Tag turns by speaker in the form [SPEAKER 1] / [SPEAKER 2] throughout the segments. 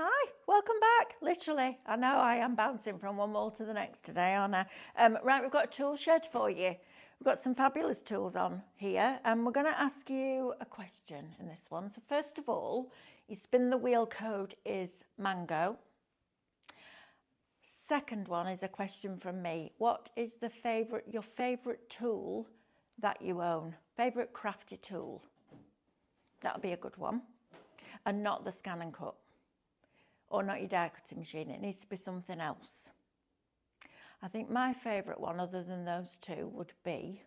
[SPEAKER 1] Hi, welcome back. Literally, I know I am bouncing from one wall to the next today, aren't I? Right, we've got a tool shed for you. We've got some fabulous tools on here, and we're going to ask you a question in this one. So first of all, your spin the wheel code is mango. Second one is a question from me. What is your favourite tool that you own? Favourite crafty tool? That'll be a good one. And not the scan and cut. Or not your die cutting machine. It needs to be something else. I think my favourite one, other than those two, would be...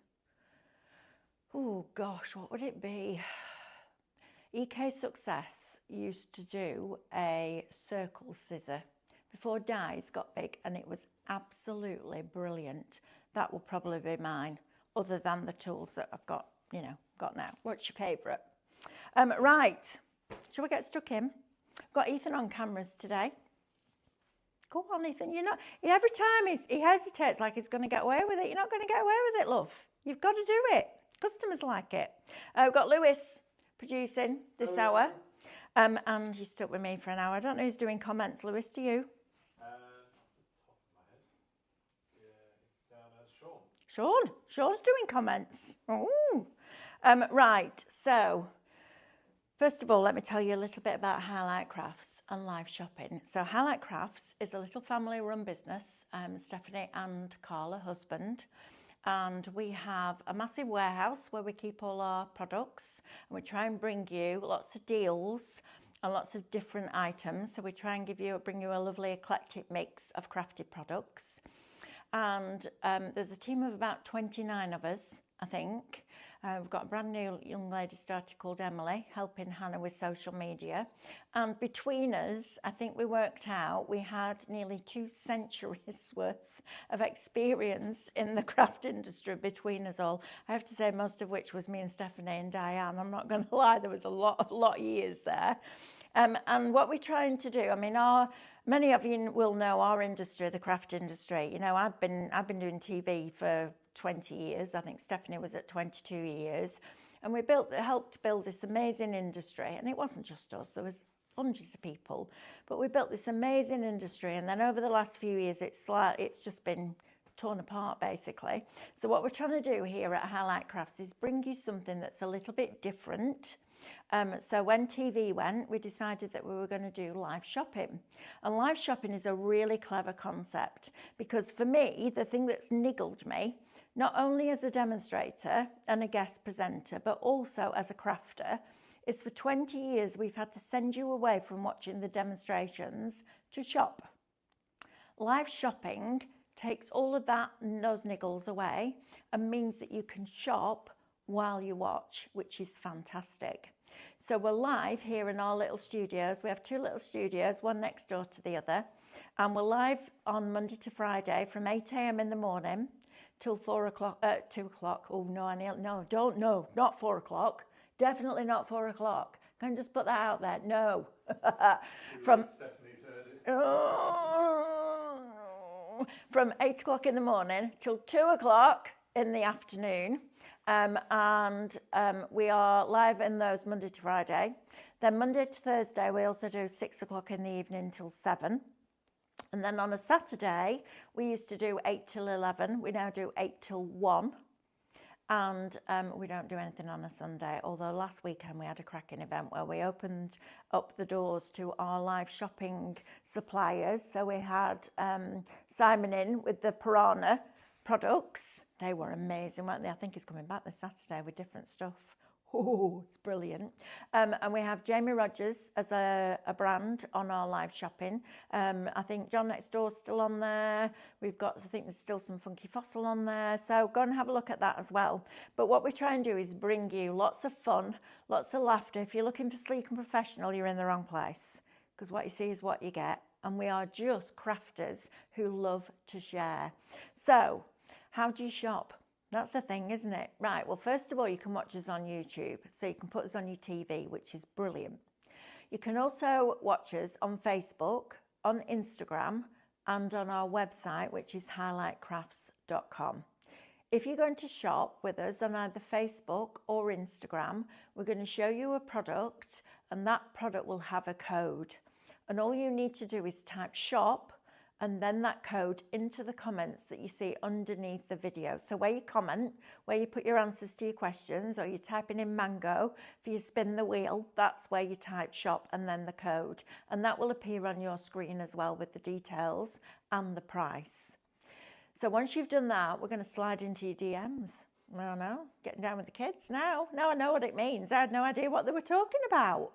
[SPEAKER 1] Oh gosh, what would it be? EK Success used to do a circle scissor before dies got big, and it was absolutely brilliant. That will probably be mine, other than the tools that I've got, got now. What's your favourite? Right, shall we get stuck in? Got Ethan on cameras today. Go on, Ethan. Every time he hesitates like he's going to get away with it. You're not going to get away with it, love. You've got to do it. Customers like it. We've got Lewis producing this hour. And you stuck with me for an hour. I don't know who's doing comments. Lewis, do you?
[SPEAKER 2] Top of my head. Yeah, it's down as Sean.
[SPEAKER 1] Sean's doing comments. Oh. Right, so first of all, let me tell you a little bit about Highlight Crafts and live shopping. So Highlight Crafts is a little family-run business, Stephanie and Carla, husband, and we have a massive warehouse where we keep all our products, and we try and bring you lots of deals and lots of different items. So we try and bring you a lovely eclectic mix of crafted products. And there's a team of about 29 of us, I think. We've got a brand new young lady started called Emily, helping Hannah with social media. And between us, I think we worked out we had nearly 2 centuries worth of experience in the craft industry between us all. I have to say, most of which was me and Stephanie and Diane. I'm not going to lie, there was a lot of years there. And what we're trying to do, many of you will know our industry, the craft industry. I've been doing TV for 20 years. I think Stephanie was at 22 years. And we helped build this amazing industry. And it wasn't just us, there was hundreds of people. But we built this amazing industry. And then over the last few years, it's just been torn apart, basically. So what we're trying to do here at Highlight Crafts is bring you something that's a little bit different. So when TV went, we decided that we were going to do live shopping. And live shopping is a really clever concept, because for me, the thing that's niggled me, not only as a demonstrator and a guest presenter, but also as a crafter, is for 20 years we've had to send you away from watching the demonstrations to shop. Live shopping takes all of those niggles away and means that you can shop while you watch, which is fantastic. So we're live here in our little studios. We have 2 little studios, one next door to the other. And we're live on Monday to Friday from 8 a.m. in the morning till 2 o'clock. Oh, no, not 4 o'clock. Definitely not 4 o'clock. Can I just put that out there? No. From 8 o'clock in the morning till 2 o'clock in the afternoon. We are live in those Monday to Friday. Then Monday to Thursday, we also do 6 o'clock in the evening till 7. And then on a Saturday, we used to do 8 till 11. We now do 8 till 1. And we don't do anything on a Sunday, although last weekend we had a cracking event where we opened up the doors to our live shopping suppliers. So we had Simon in with the Piranha products. They were amazing, weren't they? I think he's coming back this Saturday with different stuff. Oh, it's brilliant. And we have Jamie Rogers as a brand on our live shopping. I think John Next Door's still on there. I think there's still some Funky Fossil on there. So go and have a look at that as well. But what we try and do is bring you lots of fun, lots of laughter. If you're looking for sleek and professional, you're in the wrong place, because what you see is what you get. And we are just crafters who love to share. So how do you shop? That's the thing, isn't it? Right, well, first of all, you can watch us on YouTube. So you can put us on your TV, which is brilliant. You can also watch us on Facebook, on Instagram, and on our website, which is highlightcrafts.com. If you're going to shop with us on either Facebook or Instagram, we're going to show you a product, and that product will have a code. And all you need to do is type shop and then that code into the comments that you see underneath the video. So where you comment, where you put your answers to your questions, or you're typing in mango for you spin the wheel, that's where you type shop and then the code. And that will appear on your screen as well with the details and the price. So once you've done that, we're going to slide into your DMs. I know, getting down with the kids now. Now I know what it means. I had no idea what they were talking about.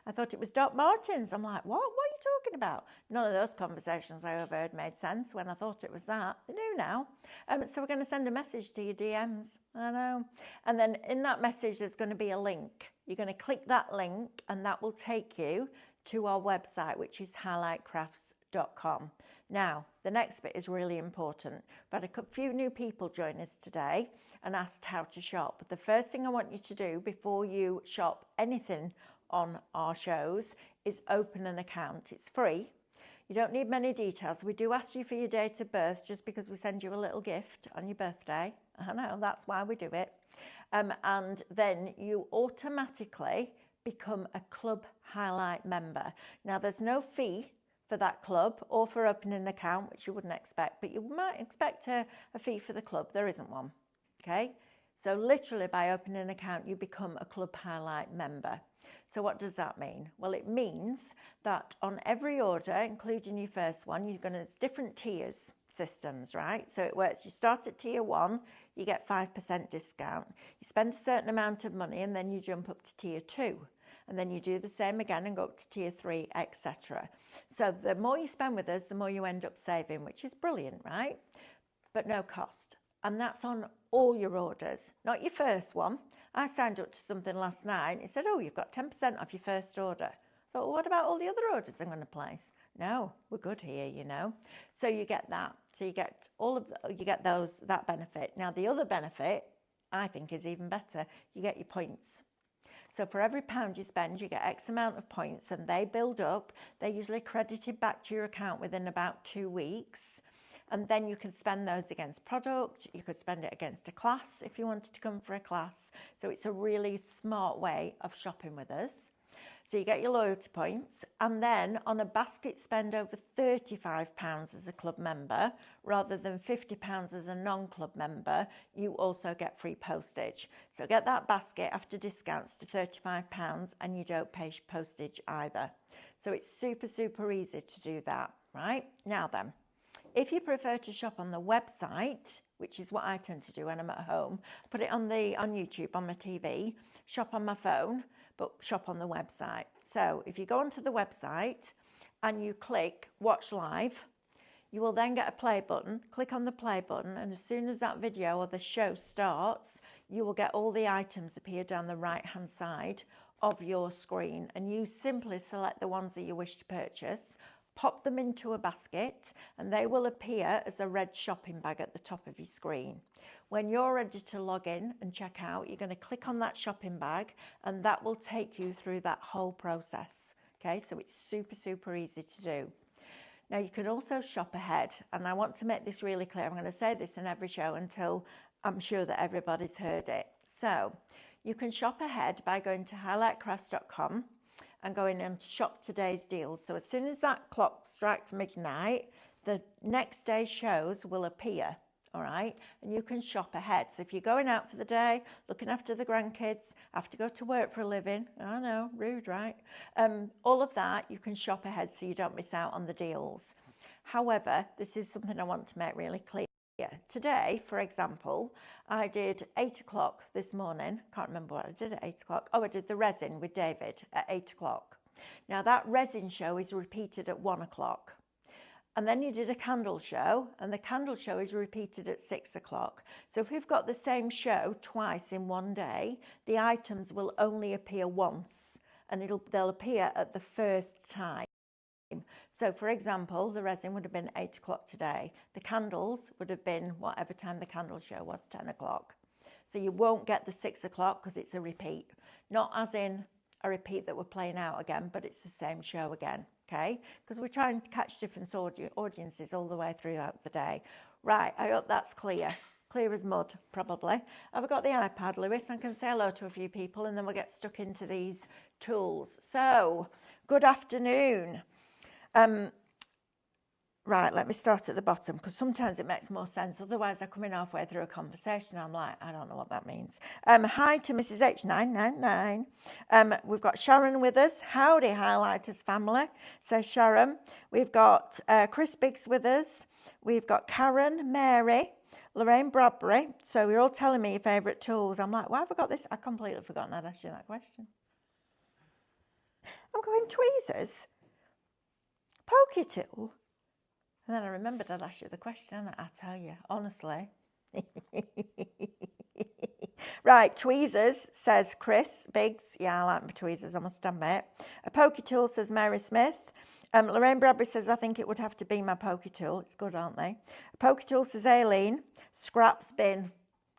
[SPEAKER 1] I thought it was Doc Martens. I'm like, what? What are you talking about? None of those conversations I overheard made sense when I thought it was that. They do now. So we're going to send a message to your DMs. I know. And then in that message, there's going to be a link. You're going to click that link and that will take you to our website, which is highlightcrafts.com. Now, the next bit is really important. We've had a few new people join us today and asked how to shop. The first thing I want you to do before you shop anything on our shows is open an account. It's free. You don't need many details. We do ask you for your date of birth just because we send you a little gift on your birthday. I know, that's why we do it. And then you automatically become a Club Highlight member. Now, there's no fee for that club or for opening an account, which you wouldn't expect, but you might expect a fee for the club. There isn't one, okay? So literally by opening an account, you become a Club Highlight member. So what does that mean? Well, it means that on every order, including your first one, it's different tiers systems, right? So it works. You start at tier 1, you get 5% discount. You spend a certain amount of money and then you jump up to tier 2. And then you do the same again and go up to tier 3, etc. So the more you spend with us, the more you end up saving, which is brilliant, right? But no cost. And that's on all your orders, not your first one. I signed up to something last night. It said, oh, you've got 10% off your first order. I thought, well, what about all the other orders I'm going to place? No, we're good here, you know. So you get that. So you get that benefit. Now, the other benefit, I think, is even better. You get your points. So for every £1 you spend, you get X amount of points and they build up. They're usually credited back to your account within about 2 weeks. And then you can spend those against product. You could spend it against a class if you wanted to come for a class. So it's a really smart way of shopping with us. So you get your loyalty points, and then on a basket spend over £35 as a club member, rather than £50 as a non-club member, you also get free postage. So get that basket after discounts to £35 and you don't pay postage either. So it's super, super easy to do that, right? Now then, if you prefer to shop on the website, which is what I tend to do when I'm at home, put it on YouTube, on my TV, shop on my phone, but shop on the website. So if you go onto the website and you click watch live, you will then get a play button. Click on the play button, and as soon as that video or the show starts, you will get all the items appear down the right hand side of your screen, and you simply select the ones that you wish to purchase, pop them into a basket, and they will appear as a red shopping bag at the top of your screen. When you're ready to log in and check out, you're going to click on that shopping bag and that will take you through that whole process. Okay, so it's super, super easy to do. Now you can also shop ahead, and I want to make this really clear. I'm going to say this in every show until I'm sure that everybody's heard it. So you can shop ahead by going to highlightcrafts.com and going and shop today's deals. So as soon as that clock strikes midnight, the next day's shows will appear, all right? And you can shop ahead. So if you're going out for the day, looking after the grandkids, have to go to work for a living, I know, rude, right? All of that, you can shop ahead so you don't miss out on the deals. However, this is something I want to make really clear. Today, for example, I did 8 o'clock this morning. Can't remember what I did at 8 o'clock. Oh, I did the resin with David at 8 o'clock. Now that resin show is repeated at 1 o'clock. And then you did a candle show, and the candle show is repeated at 6 o'clock. So if we've got the same show twice in one day, the items will only appear once, and they'll appear at the first time. So for example, the resin would have been 8 o'clock today. The candles would have been whatever time the candle show was, 10 o'clock. So you won't get the 6 o'clock because it's a repeat. Not as in a repeat that we're playing out again, but it's the same show again, okay? Because we're trying to catch different audiences all the way throughout the day. Right, I hope that's clear clear as mud, probably. I've got the iPad, Lewis. I can say hello to a few people and then we'll get stuck into these tools. So, good afternoon. Right, let me start at the bottom because sometimes it makes more sense. Otherwise, I come in halfway through a conversation. I'm like, I don't know what that means. Hi to Mrs. H999. We've got Sharon with us. Howdy, Highlighters family, says Sharon. We've got Chris Biggs with us. We've got Karen, Mary, Lorraine Bradbury. So you're all telling me your favourite tools. I'm like, why have I got this? I completely forgotten I'd asked you that question. I'm going tweezers. Pokey tool. And then I remembered I'd ask you the question. I tell you, honestly. Right, tweezers, says Chris Biggs. Yeah, I like my tweezers, I must admit. A pokey tool, says Mary Smith. Lorraine Bradbury says, I think it would have to be my pokey tool. It's good, aren't they? A pokey tool, says Aileen. Scraps bin.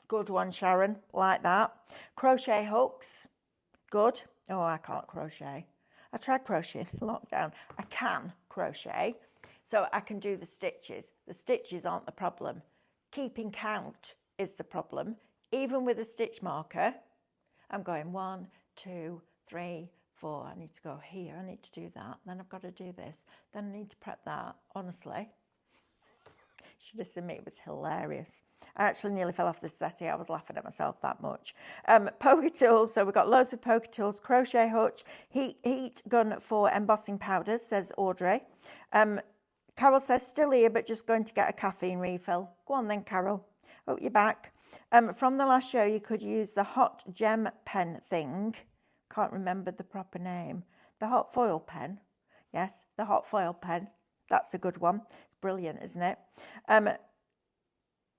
[SPEAKER 1] Good one, Sharon. Like that. Crochet hooks. Good. Oh, I can't crochet. I tried crocheting in lockdown. I can crochet. So I can do the stitches. The stitches aren't the problem. Keeping count is the problem. Even with a stitch marker, I'm going 1, 2, 3, 4. I need to go here. I need to do that. Then I've got to do this. Then I need to prep that. Honestly, should have seen me. It was hilarious. I actually nearly fell off the settee. I was laughing at myself that much. Pokey tools. So we've got loads of pokey tools. Crochet hook. Heat gun for embossing powders, says Audrey. Carol says, still here, but just going to get a caffeine refill. Go on then, Carol. Hope you're back. From the last show, you could use the hot gem pen thing. Can't remember the proper name. The hot foil pen. Yes, the hot foil pen. That's a good one. It's brilliant, isn't it?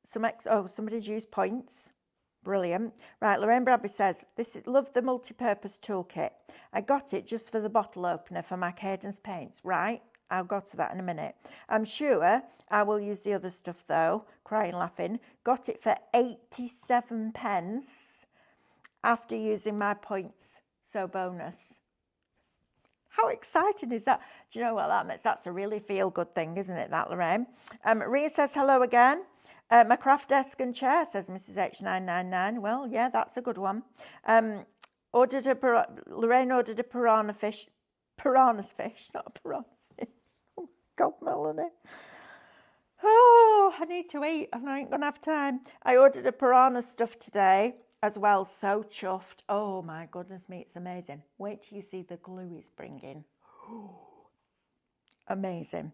[SPEAKER 1] Somebody's used points. Brilliant. Right, Lorraine Bradbury says, love the multi-purpose toolkit. I got it just for the bottle opener for my Cadence paints. Right. I'll go to that in a minute. I'm sure I will use the other stuff though. Crying, laughing. Got it for 87 pence after using my points. So bonus. How exciting is that? Do you know what that means? That's a really feel-good thing, isn't it, that, Lorraine? Ria says hello again. My craft desk and chair, says Mrs. H999. Well, yeah, that's a good one. Lorraine ordered a piranha's fish, not a piranha. God, Melanie. Oh, I need to eat and I ain't going to have time. I ordered a piranha stuff today as well. So chuffed. Oh, my goodness me. It's amazing. Wait till you see the glue he's bringing. Amazing.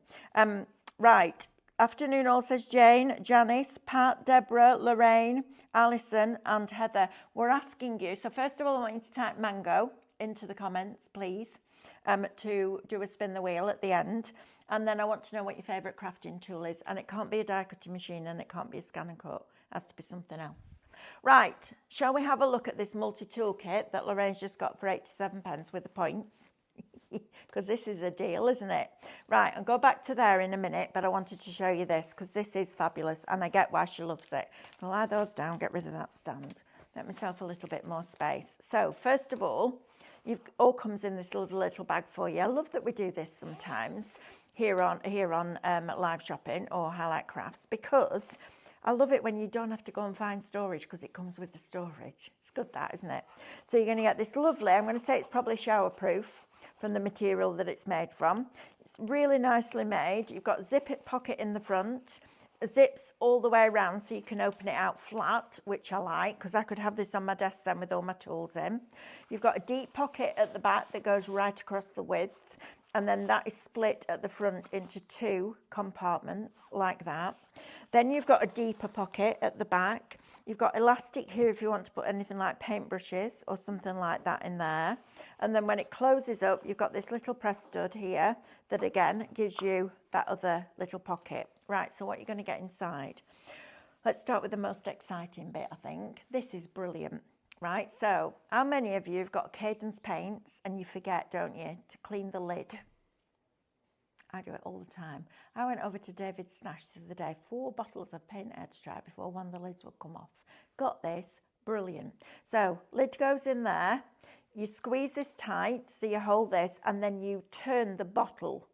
[SPEAKER 1] Right. Afternoon all, says Jane, Janice, Pat, Deborah, Lorraine, Alison and Heather. We're asking you. So first of all, I want you to type mango into the comments, please, to do a spin the wheel at the end. And then I want to know what your favourite crafting tool is. And it can't be a die cutting machine and it can't be a scan and cut. It has to be something else. Right, shall we have a look at this multi-tool kit that Lorraine's just got for 87 pence with the points? Because this is a deal, isn't it? Right, I'll go back to there in a minute, but I wanted to show you this because this is fabulous and I get why she loves it. I'll lie those down, get rid of that stand. Let myself a little bit more space. So, first of all, it all comes in this little bag for you. I love that we do this sometimes here on Live Shopping or Highlight Crafts because I love it when you don't have to go and find storage because it comes with the storage. It's good that, isn't it? So you're going to get this lovely, I'm going to say it's probably shower proof from the material that it's made from. It's really nicely made. You've got zip pocket in the front, zips all the way around so you can open it out flat, which I like because I could have this on my desk then with all my tools in. You've got a deep pocket at the back that goes right across the width. And then that is split at the front into 2 compartments like that. Then you've got a deeper pocket at the back. You've got elastic here if you want to put anything like paintbrushes or something like that in there. And then when it closes up, you've got this little press stud here that again gives you that other little pocket. Right, so what you're going to get inside. Let's start with the most exciting bit, I think. This is brilliant. Right, so how many of you have got Cadence paints and you forget, don't you, to clean the lid? I do it all the time. I went over to David's Stash the other day, 4 bottles of paint I had to try before one of the lids would come off. Got this, brilliant. So lid goes in there, you squeeze this tight, so you hold this, and then you turn the bottle,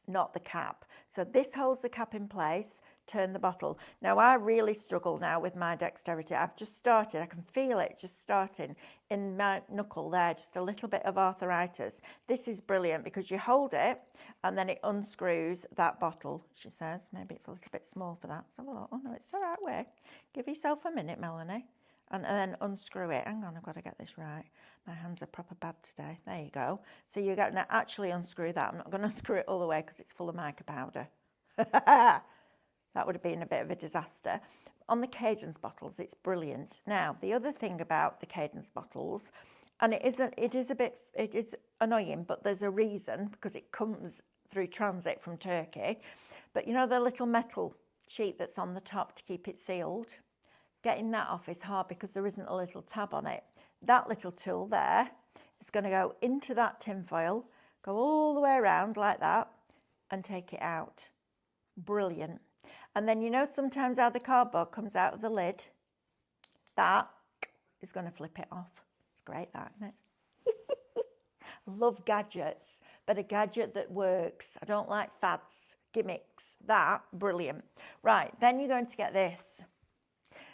[SPEAKER 1] not the cap. So this holds the cap in place, turn the bottle. Now, I really struggle now with my dexterity. I've just started. I can feel it just starting in my knuckle there, just a little bit of arthritis. This is brilliant because you hold it and then it unscrews that bottle, she says. Maybe it's a little bit small for that. Let's have a look. Oh, no, it's the right way. Give yourself a minute, Melanie. And then unscrew it. Hang on, I've got to get this right. My hands are proper bad today. There you go. So you're going to actually unscrew that. I'm not going to unscrew it all the way because it's full of mica powder. That would have been a bit of a disaster. On the Cadence bottles, it's brilliant. Now, the other thing about the Cadence bottles, and it is annoying, but there's a reason, because it comes through transit from Turkey. But you know the little metal sheet that's on the top to keep it sealed? Getting that off is hard because there isn't a little tab on it. That little tool there is going to go into that tin foil, go all the way around like that, and take it out. Brilliant. And then you know sometimes how the cardboard comes out of the lid? That is going to flip it off. It's great, that, isn't it? Love gadgets, but a gadget that works. I don't like fads, gimmicks. That, brilliant. Right, then you're going to get this.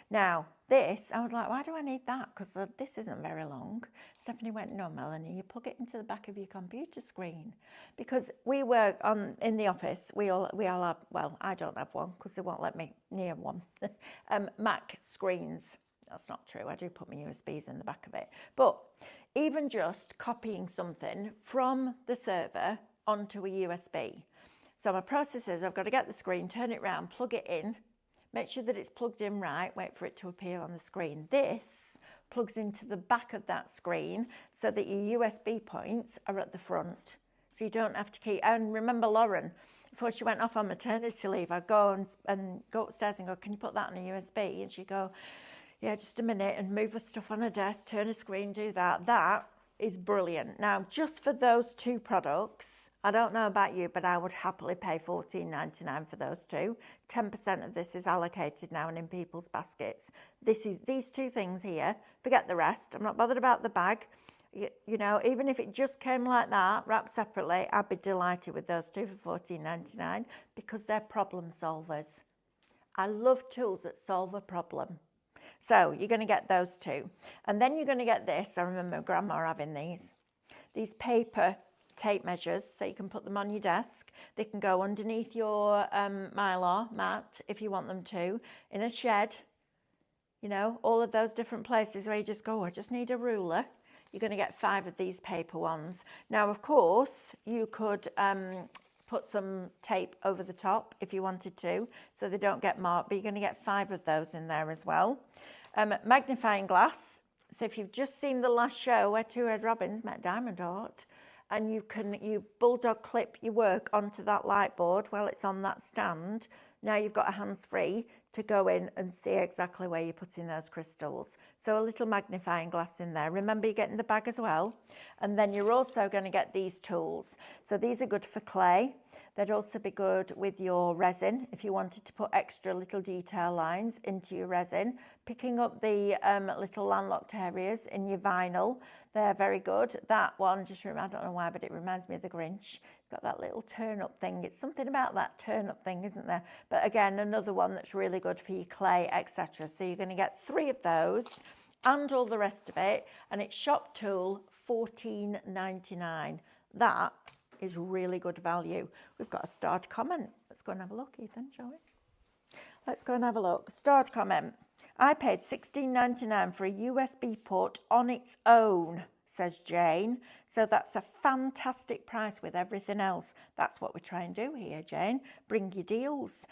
[SPEAKER 1] Now, this, I was like, why do I need that? Because this isn't very long. Stephanie went, no, Melanie, you plug it into the back of your computer screen. Because we work in the office, we all have, well, I don't have one because they won't let me near one. Mac screens. That's not true. I do put my USBs in the back of it. But even just copying something from the server onto a USB. So my process is I've got to get the screen, turn it round, plug it in, make sure that it's plugged in right, wait for it to appear on the screen. This plugs into the back of that screen so that your USB points are at the front. So you don't have to keep, and remember Lauren, before she went off on maternity leave, I'd go and go upstairs and go, can you put that on a USB? And she'd go, yeah, just a minute, and move the stuff on her desk, turn a screen, do that. That is brilliant. Now, just for those two products, I don't know about you, but I would happily pay $14.99 for those two. 10% of this is allocated now and in people's baskets. These two things here, forget the rest. I'm not bothered about the bag. You know, even if it just came like that, wrapped separately, I'd be delighted with those two for $14.99 because they're problem solvers. I love tools that solve a problem. So you're going to get those two. And then you're going to get this. I remember Grandma having these paper tape measures, so you can put them on your desk. They can go underneath your Mylar mat if you want them to, in a shed, you know, all of those different places where you just go, I just need a ruler. You're going to get 5 of these paper ones. Now, of course, you could put some tape over the top if you wanted to, so they don't get marked, but you're going to get 5 of those in there as well. Magnifying glass. So if you've just seen the last show where Two Red Robins met Diamond Art, and you bulldog clip your work onto that light board while it's on that stand, now you've got a hands-free to go in and see exactly where you're putting those crystals. So a little magnifying glass in there. Remember, you're getting the bag as well. And then you're also going to get these tools. So these are good for clay. They'd also be good with your resin if you wanted to put extra little detail lines into your resin. Picking up the little landlocked areas in your vinyl, they're very good. That one, I don't know why, but it reminds me of the Grinch. It's got that little turn-up thing. It's something about that turn-up thing, isn't there? But again, another one that's really good for your clay, etc. So you're going to get 3 of those and all the rest of it. And it's Shop Tool, $14.99. That is really good value. We've got a starred comment. Let's go and have a look, Ethan, shall we? Let's go and have a look. Starred comment. I paid $16.99 for a USB port on its own, says Jane. So that's a fantastic price with everything else. That's what we try and do here, Jane. Bring your deals.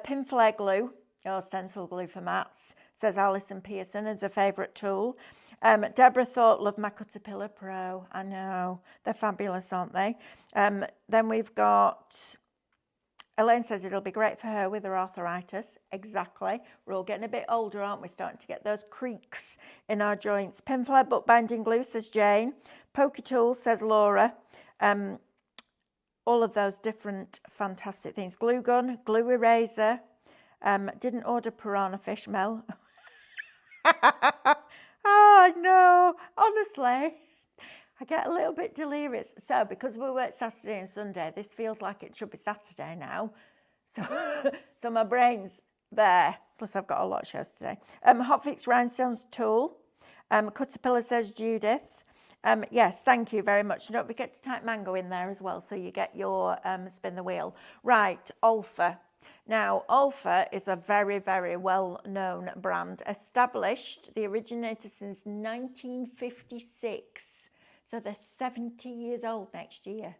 [SPEAKER 1] Pin flare glue, or stencil glue for mats, says Alison Pearson, is a favourite tool. Deborah thought, love my Caterpillar Pro. I know. They're fabulous, aren't they? Then we've got... Elaine says it'll be great for her with her arthritis. Exactly. We're all getting a bit older, aren't we? Starting to get those creaks in our joints. Pin flare bookbinding glue, says Jane. Poker tools, says Laura. All of those different fantastic things. Glue gun, glue eraser. Didn't order piranha fish, Mel. Oh, no. Honestly, I get a little bit delirious. So because we work Saturday and Sunday, this feels like it should be Saturday now. So, so my brain's there. Plus, I've got a lot of shows today. Hotfix Rhinestones tool. Caterpillar says Judith. Yes, thank you very much. Don't forget to type mango in there as well, so you get your spin the wheel. Right, Olfa. Now, Olfa is a very, very well-known brand, established, the originator since 1956. So they're 70 years old next year.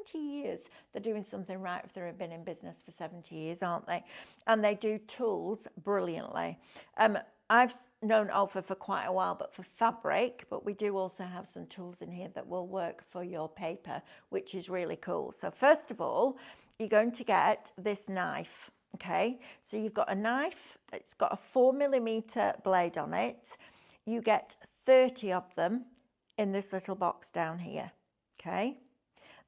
[SPEAKER 1] 70 years. They're doing something right if they've been in business for 70 years, aren't they? And they do tools brilliantly. I've known Olfa for quite a while, but for fabric, but we do also have some tools in here that will work for your paper, which is really cool. So first of all, you're going to get this knife, okay? So you've got a knife, it's got a 4mm blade on it. You get 30 of them in this little box down here, okay?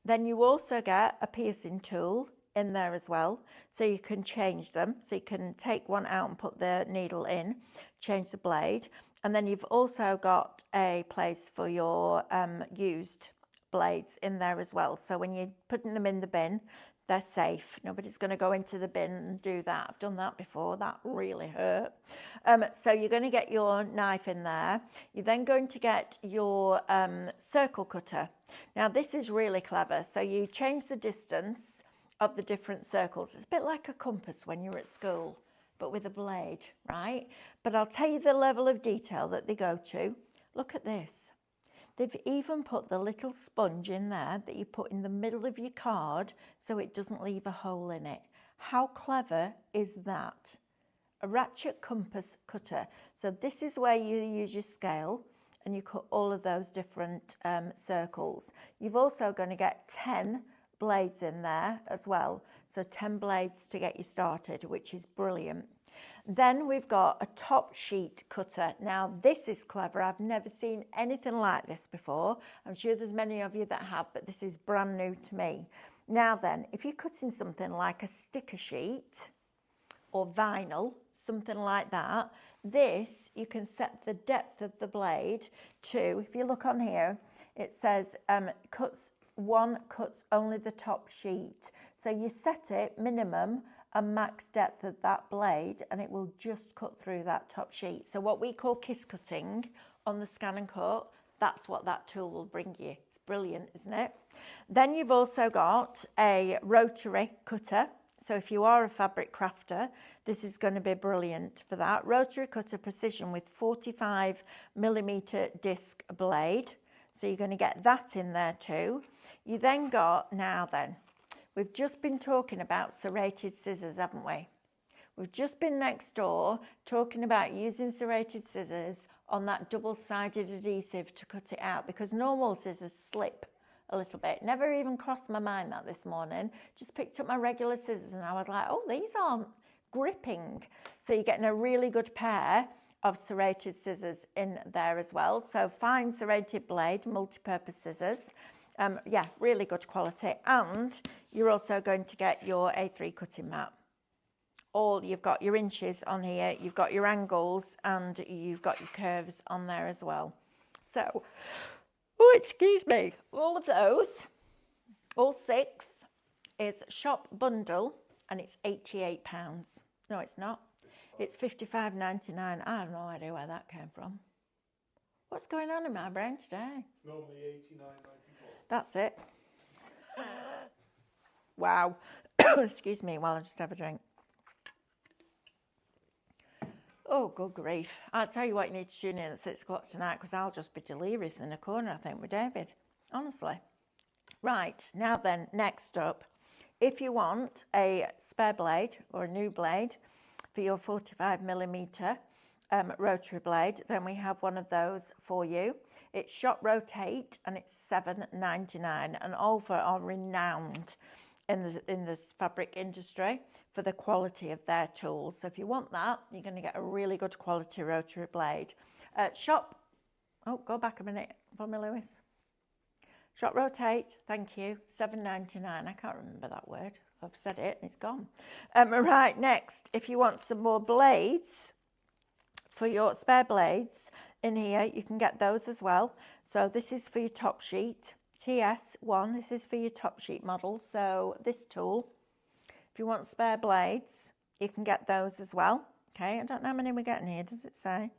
[SPEAKER 1] Then you also get a piercing tool in there as well, so you can change them. So you can take one out and put the needle in, change the blade. And then you've also got a place for your used blades in there as well. So when you're putting them in the bin, they're safe. Nobody's going to go into the bin and do that. I've done that before. That really hurt. So you're going to get your knife in there. You're then going to get your circle cutter. Now this is really clever. So you change the distance of the different circles. It's a bit like a compass when you're at school, but with a blade, right? But I'll tell you the level of detail that they go to. Look at this. They've even put the little sponge in there that you put in the middle of your card so it doesn't leave a hole in it. How clever is that? A ratchet compass cutter. So this is where you use your scale and you cut all of those different circles. You've also going to get 10 blades in there as well. So 10 blades to get you started, which is brilliant. Then we've got a top sheet cutter. Now this is clever. I've never seen anything like this before. I'm sure there's many of you that have, but this is brand new to me. Now then, if you're cutting something like a sticker sheet or vinyl, something like that, this, you can set the depth of the blade to, if you look on here, it says cuts only the top sheet. So you set it minimum a max depth of that blade and it will just cut through that top sheet. So what we call kiss cutting on the Scan and Cut, that's what that tool will bring you. It's brilliant, isn't it? Then you've also got a rotary cutter. So if you are a fabric crafter, this is going to be brilliant for that. Rotary cutter precision with 45mm disc blade. So you're going to get that in there too. You then got, now then, we've just been talking about serrated scissors, haven't we? We've just been next door talking about using serrated scissors on that double-sided adhesive to cut it out because normal scissors slip a little bit. Never even crossed my mind that this morning. Just picked up my regular scissors and I was like, oh, these aren't gripping. So you're getting a really good pair of serrated scissors in there as well. So fine serrated blade, multi-purpose scissors. Yeah, really good quality. And you're also going to get your A3 cutting mat. You've got your inches on here, you've got your angles, and you've got your curves on there as well. So, oh, excuse me, all of those, all 6, is shop bundle, and it's £88. No, it's not. It's £55.99. I have no idea where that came from. What's going on in my brain today?
[SPEAKER 2] It's normally £89.94.
[SPEAKER 1] That's it. Wow. Excuse me while I just have a drink. Oh, good grief. I'll tell you what, you need to tune in at 6 o'clock tonight because I'll just be delirious in the corner, I think, with David. Honestly. Right, now then, next up, if you want a spare blade or a new blade for your 45mm rotary blade, then we have one of those for you. It's Shop Rotate and it's $7.99, and Olfa are renowned in the fabric industry for the quality of their tools. So if you want that, you're going to get a really good quality rotary blade. Go back a minute for me, Lewis. Shop Rotate, thank you, $7.99. I can't remember that word. I've said it, it's gone. Right, next, if you want some more blades for your spare blades in here, you can get those as well. So this is for your top sheet, TS1, this is for your top sheet model. So this tool If you want spare blades, you can get those as well. Okay, I don't know how many we're getting here. Does it say?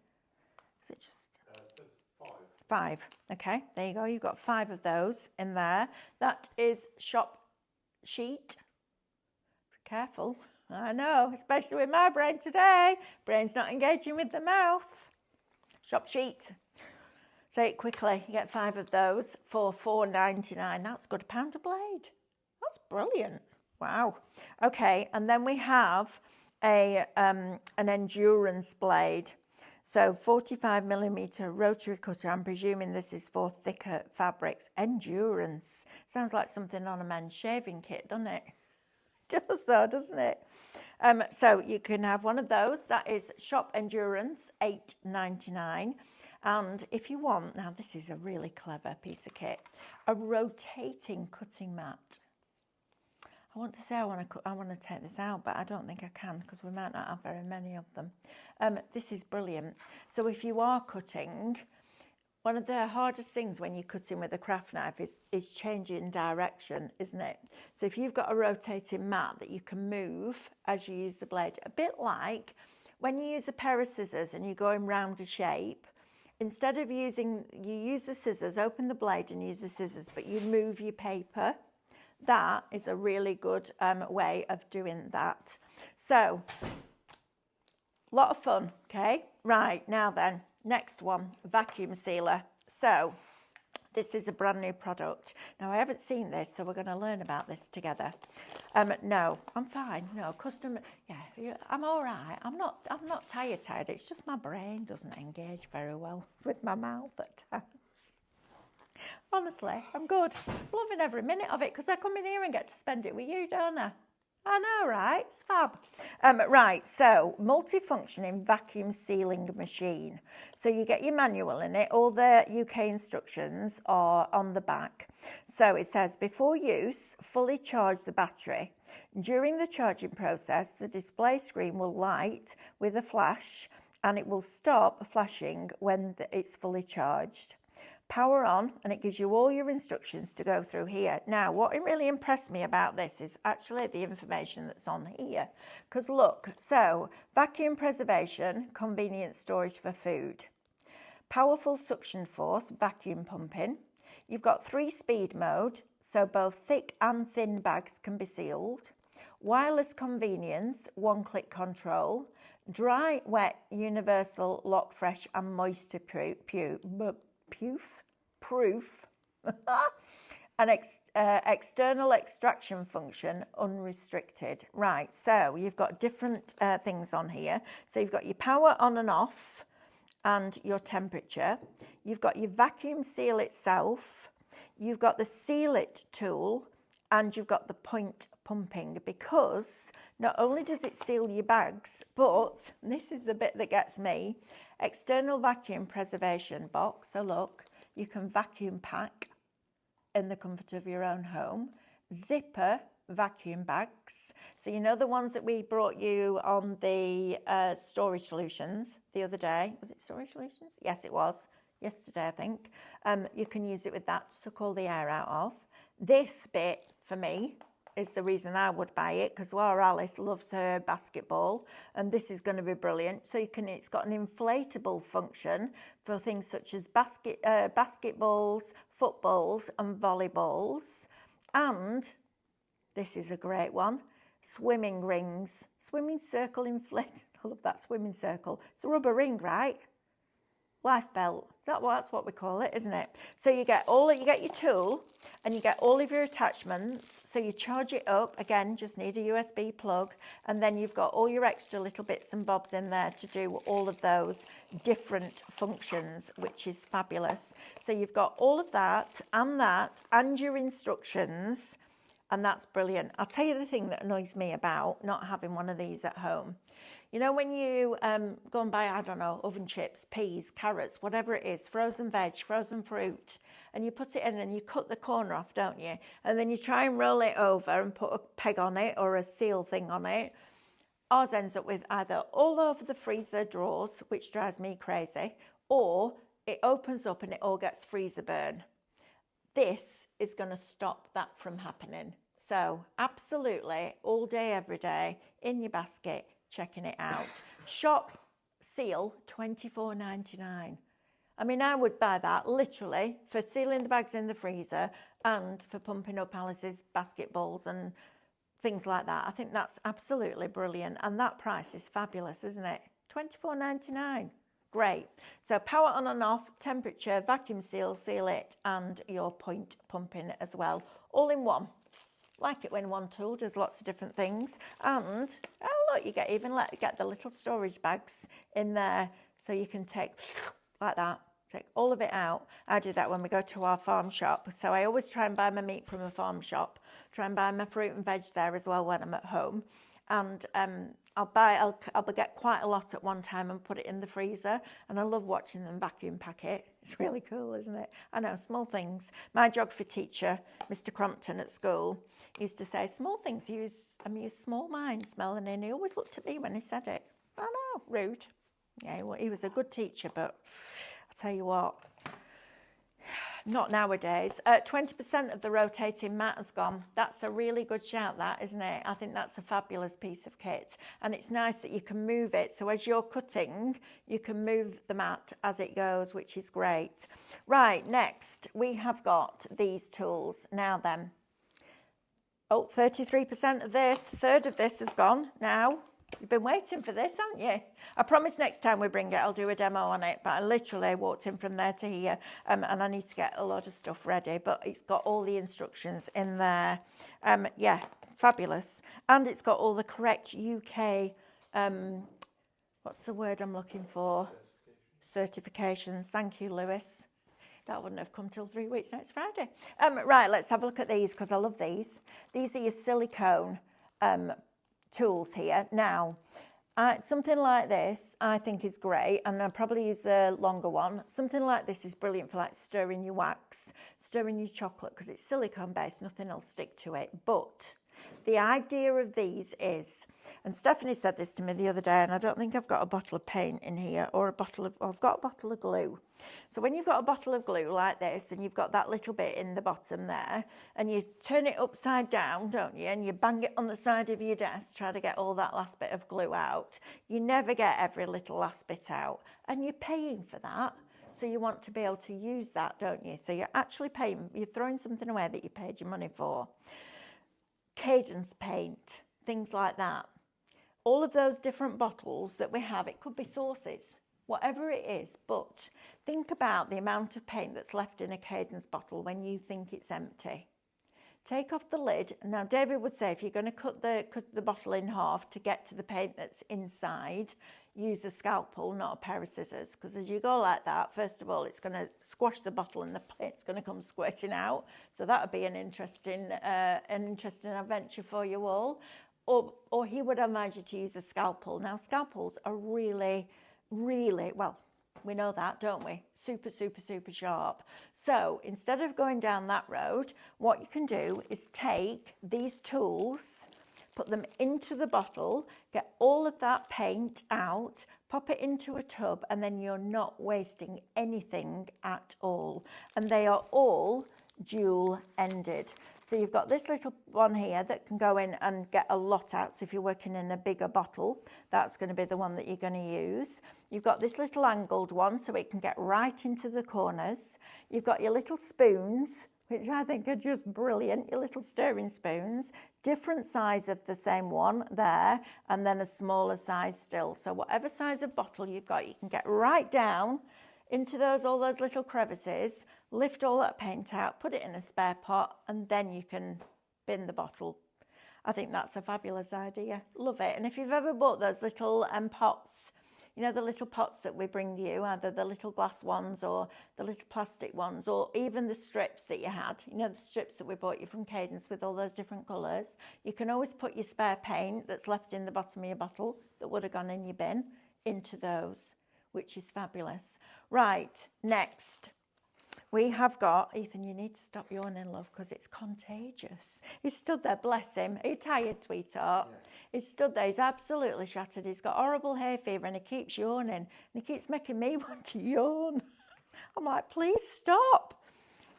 [SPEAKER 1] Is it just...
[SPEAKER 2] It says 5.
[SPEAKER 1] 5. Okay, there you go. You've got 5 of those in there. That is shop sheet. Be careful. I know, especially with my brain today. Brain's not engaging with the mouth. Shop sheet. Say it quickly. You get 5 of those for £4.99. That's good. £1 a blade. That's brilliant. Wow. Okay, and then we have an endurance blade. So 45mm rotary cutter. I'm presuming this is for thicker fabrics. Endurance. Sounds like something on a men's shaving kit, doesn't it? It does though, doesn't it? So you can have one of those. That is Shop Endurance, $8.99. And if you want, now this is a really clever piece of kit, a rotating cutting mat. I want to say I want to take this out, but I don't think I can because we might not have very many of them. This is brilliant. So if you are cutting, one of the hardest things when you're cutting with a craft knife is changing direction, isn't it? So if you've got a rotating mat that you can move as you use the blade, a bit like when you use a pair of scissors and you're going round a shape, instead of you use the scissors, open the blade and use the scissors, but you move your paper. That is a really good way of doing that. So, a lot of fun, okay? Right, now then, next one, vacuum sealer. So, this is a brand new product. Now, I haven't seen this, so we're going to learn about this together. No, I'm fine. No, I'm all right. I'm not tired. It's just my brain doesn't engage very well with my mouth at times. Honestly, I'm good. Loving every minute of it because I come in here and get to spend it with you, don't I? I know, right? It's fab. Right, so multifunctioning vacuum sealing machine. So you get your manual in it. All the UK instructions are on the back. So it says, before use, fully charge the battery. During the charging process, the display screen will light with a flash and it will stop flashing when it's fully charged. Power on, and it gives you all your instructions to go through here. Now, what really impressed me about this is actually the information that's on here. Because look, so vacuum preservation, convenient storage for food. Powerful suction force, vacuum pumping. You've got 3-speed mode, so both thick and thin bags can be sealed. Wireless convenience, 1-click control. Dry, wet, universal, lock fresh and moisture proof an external extraction function unrestricted. Right, so you've got different things on here. So you've got your power on and off and your temperature. You've got your vacuum seal itself. You've got the seal it tool and you've got the point pumping, because not only does it seal your bags, but this is the bit that gets me, external vacuum preservation box. So look, you can vacuum pack in the comfort of your own home. Zipper vacuum bags. So you know the ones that we brought you on the Storage Solutions the other day. Was it Storage Solutions? Yes, it was. Yesterday, I think. You can use it with that to suck all the air out of. This bit, for me, is the reason I would buy it, because our Alice loves her basketball, and this is going to be brilliant. So it's got an inflatable function for things such as basketballs, footballs and volleyballs. And this is a great one, swimming rings, swimming circle inflate. I love that, swimming circle. It's a rubber ring, right? Life belt. That's what we call it, isn't it? So you get your tool and you get all of your attachments. So you charge it up. Again, just need a USB plug, and then you've got all your extra little bits and bobs in there to do all of those different functions, which is fabulous. So you've got all of that and your instructions, and that's brilliant. I'll tell you the thing that annoys me about not having one of these at home. You know, when you go and buy, I don't know, oven chips, peas, carrots, whatever it is, frozen veg, frozen fruit, and you put it in and you cut the corner off, don't you? And then you try and roll it over and put a peg on it or a seal thing on it. Ours ends up with either all over the freezer drawers, which drives me crazy, or it opens up and it all gets freezer burn. This is going to stop that from happening. So absolutely all day, every day, in your basket, checking it out. Shop seal, $24.99. I mean, I would buy that literally for sealing the bags in the freezer and for pumping up Alice's basketballs and things like that. I think that's absolutely brilliant. And that price is fabulous, isn't it? $24.99. Great. So power on and off, temperature, vacuum seal, seal it, and your point pumping as well. All in one. Like it when one tool does lots of different things. And, oh look, you get the little storage bags in there so you can take, like that, take all of it out. I do that when we go to our farm shop. So I always try and buy my meat from a farm shop, try and buy my fruit and veg there as well when I'm at home. And I'll get quite a lot at one time and put it in the freezer, and I love watching them vacuum pack it. It's really cool, isn't it? I know, small things. My geography teacher, Mr. Crompton at school, used to say, small things use small minds, Melanie, and he always looked at me when he said it. I know, rude. Yeah, he was a good teacher, but I'll tell you what, not nowadays. 20% of the rotating mat has gone. That's a really good shout, that, isn't it? I think that's a fabulous piece of kit. And it's nice that you can move it. So as you're cutting, you can move the mat as it goes, which is great. Right, next, we have got these tools. Now then. Oh, 33% of this, a third of this has gone now. You've been waiting for this, haven't you? I promise next time we bring it, I'll do a demo on it. But I literally walked in from there to here, and I need to get a lot of stuff ready. But it's got all the instructions in there. Yeah, fabulous. And it's got all the correct UK, what's the word I'm looking for? Certifications. Thank you, Lewis. That wouldn't have come till 3 weeks next Friday. Right, let's have a look at these because I love these. These are your silicone tools here. Now, something like this I think is great, and I'll probably use the longer one. Something like this is brilliant for like stirring your wax, stirring your chocolate, because it's silicone based, nothing will stick to it. But the idea of these is, and Stephanie said this to me the other day, and I don't think I've got a bottle of paint in here or I've got a bottle of glue. So when you've got a bottle of glue like this and you've got that little bit in the bottom there, and you turn it upside down, don't you, and you bang it on the side of your desk, try to get all that last bit of glue out, you never get every little last bit out, and you're paying for that. So you want to be able to use that, don't you? So you're actually paying, you're throwing something away that you paid your money for. Cadence paint, things like that. All of those different bottles that we have, it could be sauces, whatever it is, but think about the amount of paint that's left in a Cadence bottle when you think it's empty. Take off the lid. Now, David would say if you're going to cut the bottle in half to get to the paint that's inside, use a scalpel, not a pair of scissors, because as you go like that, first of all, it's going to squash the bottle and the paint's going to come squirting out. So that would be an interesting adventure for you all. Or he would advise you to use a scalpel. Now, scalpels are really, really, well, we know that, don't we? Super, super, super sharp. So instead of going down that road, what you can do is take these tools, put them into the bottle, get all of that paint out, pop it into a tub, and then you're not wasting anything at all. And they are all dual-ended. So you've got this little one here that can go in and get a lot out. So if you're working in a bigger bottle, that's going to be the one that you're going to use. You've got this little angled one, so it can get right into the corners. You've got your little spoons, which I think are just brilliant, your little stirring spoons. Different size of the same one there, and then a smaller size still. So whatever size of bottle you've got, you can get right down into all those little crevices, lift all that paint out, put it in a spare pot, and then you can bin the bottle. I think that's a fabulous idea. Love it. And if you've ever bought those little pots, you know, the little pots that we bring you, either the little glass ones or the little plastic ones, or even the strips that you had, you know, the strips that we bought you from Cadence with all those different colours, you can always put your spare paint that's left in the bottom of your bottle that would have gone in your bin into those, which is fabulous. Right, next. We have got, Ethan, you need to stop yawning, love, because it's contagious. He's stood there, bless him. Are you tired, sweetheart? Yeah. He's stood there, he's absolutely shattered. He's got horrible hay fever and he keeps yawning. And he keeps making me want to yawn. I'm like, please stop.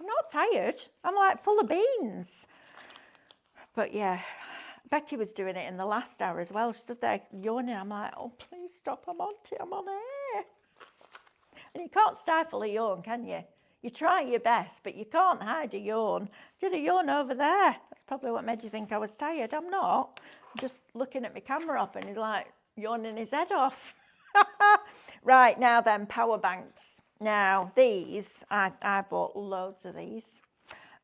[SPEAKER 1] I'm not tired. I'm like full of beans. But yeah, Becky was doing it in the last hour as well. She stood there yawning. I'm like, oh, please stop. I'm on air. And you can't stifle a yawn, can you? You try your best, but you can't hide a yawn. Did a yawn over there. That's probably what made you think I was tired. I'm not. I'm just looking at my camera up and he's like yawning his head off. Right, now then, power banks. Now, these, I bought loads of these.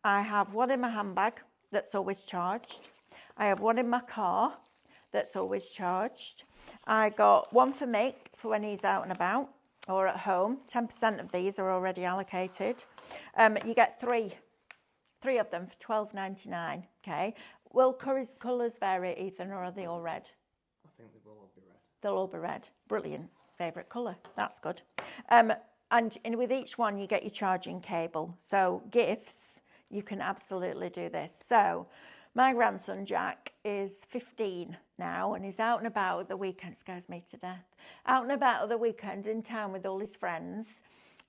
[SPEAKER 1] I have one in my handbag that's always charged. I have one in my car that's always charged. I got one for Mick for when he's out and about or at home. 10% of these are already allocated. You get three of them for $12.99. Okay. Will colours vary, Ethan, or are they all red?
[SPEAKER 2] I think they will all be red.
[SPEAKER 1] They'll all be red. Brilliant. Favourite colour. That's good. And with each one, you get your charging cable. So gifts, you can absolutely do this. So my grandson Jack is 15 now and he's out and about at the weekend. Scares me to death. Out and about at the weekend in town with all his friends.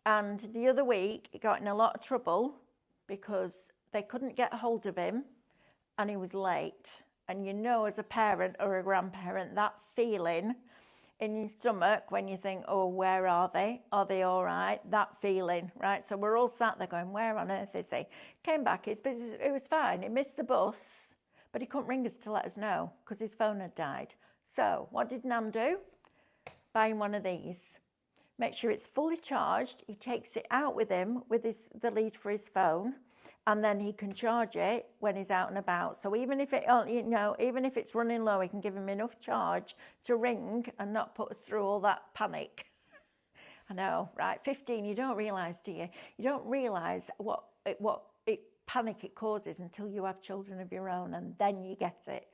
[SPEAKER 1] And the other week he got in a lot of trouble because they couldn't get hold of him and he was late. And you know, as a parent or a grandparent, that feeling in your stomach when you think, oh, where are they? Are they all right? That feeling, right? So we're all sat there going, where on earth is he? Came back, it was fine. He missed the bus, but he couldn't ring us to let us know because his phone had died. So what did Nan do? Buy him one of these. Make sure it's fully charged. He takes it out with him with the lead for his phone, and then he can charge it when he's out and about. So even if even if it's running low, he can give him enough charge to ring and not put us through all that panic. I know, right? 15, you don't realise, do you? You don't realise what panic it causes until you have children of your own, and then you get it.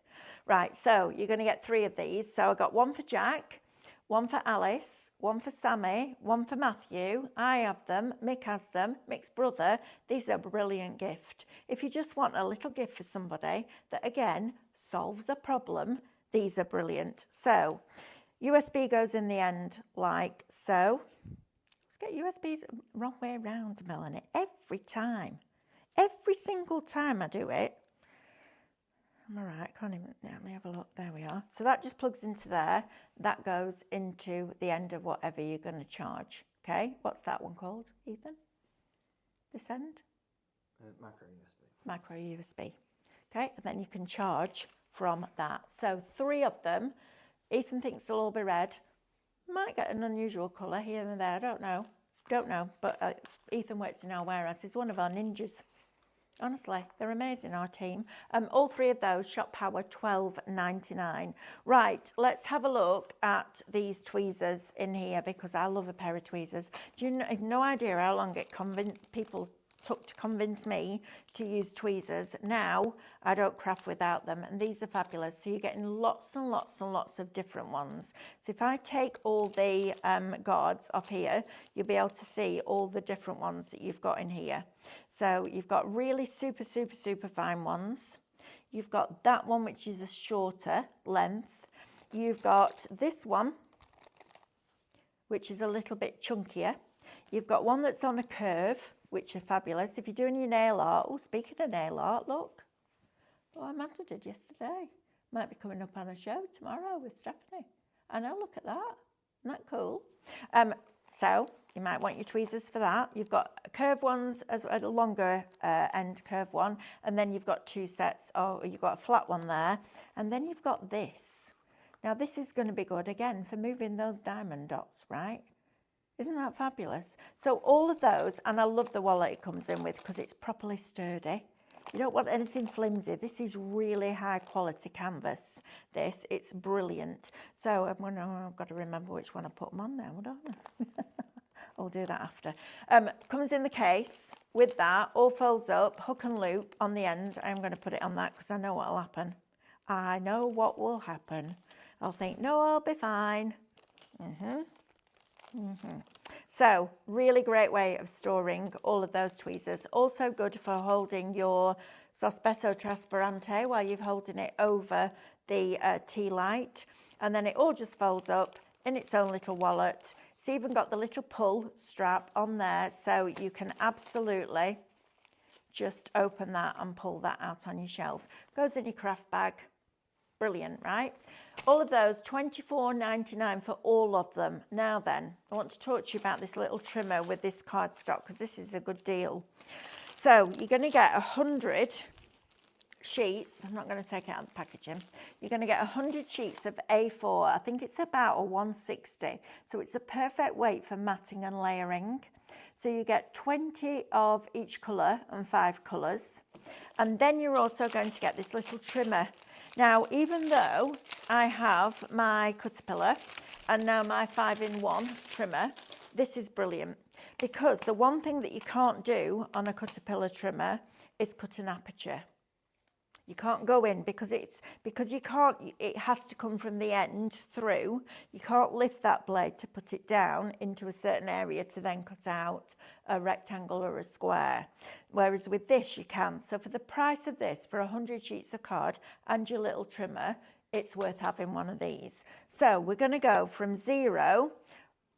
[SPEAKER 1] Right, so you're going to get 3 of these. So I got one for Jack, one for Alice, one for Sammy, one for Matthew. I have them, Mick has them, Mick's brother. These are a brilliant gift. If you just want a little gift for somebody that, again, solves a problem, these are brilliant. So USB goes in the end like so. Let's get USBs wrong way around, Melanie, every time. Every single time I do it. I'm all right, can't even, let me have a look, there we are. So that just plugs into there, that goes into the end of whatever you're going to charge, okay? What's that one called, Ethan? This end?
[SPEAKER 2] Micro USB.
[SPEAKER 1] Micro USB, okay? And then you can charge from that. So 3 of them, Ethan thinks they'll all be red. Might get an unusual colour here and there, don't know, but Ethan works in our warehouse, he's one of our ninjas. Honestly, they're amazing, our team. All 3 of those, Shop Power, $12.99. Right, let's have a look at these tweezers in here because I love a pair of tweezers. Do you know, I have no idea how long people took to convince me to use tweezers. Now, I don't craft without them, and these are fabulous. So you're getting lots and lots and lots of different ones. So if I take all the guards off here, you'll be able to see all the different ones that you've got in here. So you've got really super, super, super fine ones. You've got that one, which is a shorter length. You've got this one, which is a little bit chunkier. You've got one that's on a curve, which are fabulous. If you're doing your nail art, oh, speaking of nail art, look. Oh, Amanda did yesterday. Might be coming up on a show tomorrow with Stephanie. I know, look at that. Isn't that cool? So you might want your tweezers for that. You've got curved ones as a longer end curved one, and then you've got 2 sets. Oh, you've got a flat one there, and then you've got this. Now this is going to be good again for moving those diamond dots, right? Isn't that fabulous? So all of those, and I love the wallet it comes in with because it's properly sturdy. You don't want anything flimsy. This is really high quality canvas. It's brilliant. So I've got to remember which one I put them on now, don't I? I'll do that after. Comes in the case with that, all folds up, hook and loop on the end. I'm going to put it on that because I know what will happen. I know what will happen. I'll think, no, I'll be fine. So really great way of storing all of those tweezers. Also good for holding your Sospeso Trasparente while you're holding it over the tea light. And then it all just folds up in its own little wallet. It's even got the little pull strap on there, so you can absolutely just open that and pull that out on your shelf. Goes in your craft bag. Brilliant, right? All of those, $24.99 for all of them. Now then, I want to talk to you about this little trimmer with this cardstock, because this is a good deal. So you're going to get 100 sheets. I'm not going to take it out of the packaging. You're going to get 100 sheets of A4. I think it's about a 160. So it's a perfect weight for matting and layering. So you get 20 of each colour and 5 colours. And then you're also going to get this little trimmer. Now, even though I have my Caterpillar and now my 5-in-1 trimmer, this is brilliant, because the one thing that you can't do on a Caterpillar trimmer is cut an aperture. You can't go in because it has to come from the end through. You can't lift that blade to put it down into a certain area to then cut out a rectangle or a square. Whereas with this you can. So for the price of this, for 100 sheets of card and your little trimmer, it's worth having one of these. So we're going to go from 0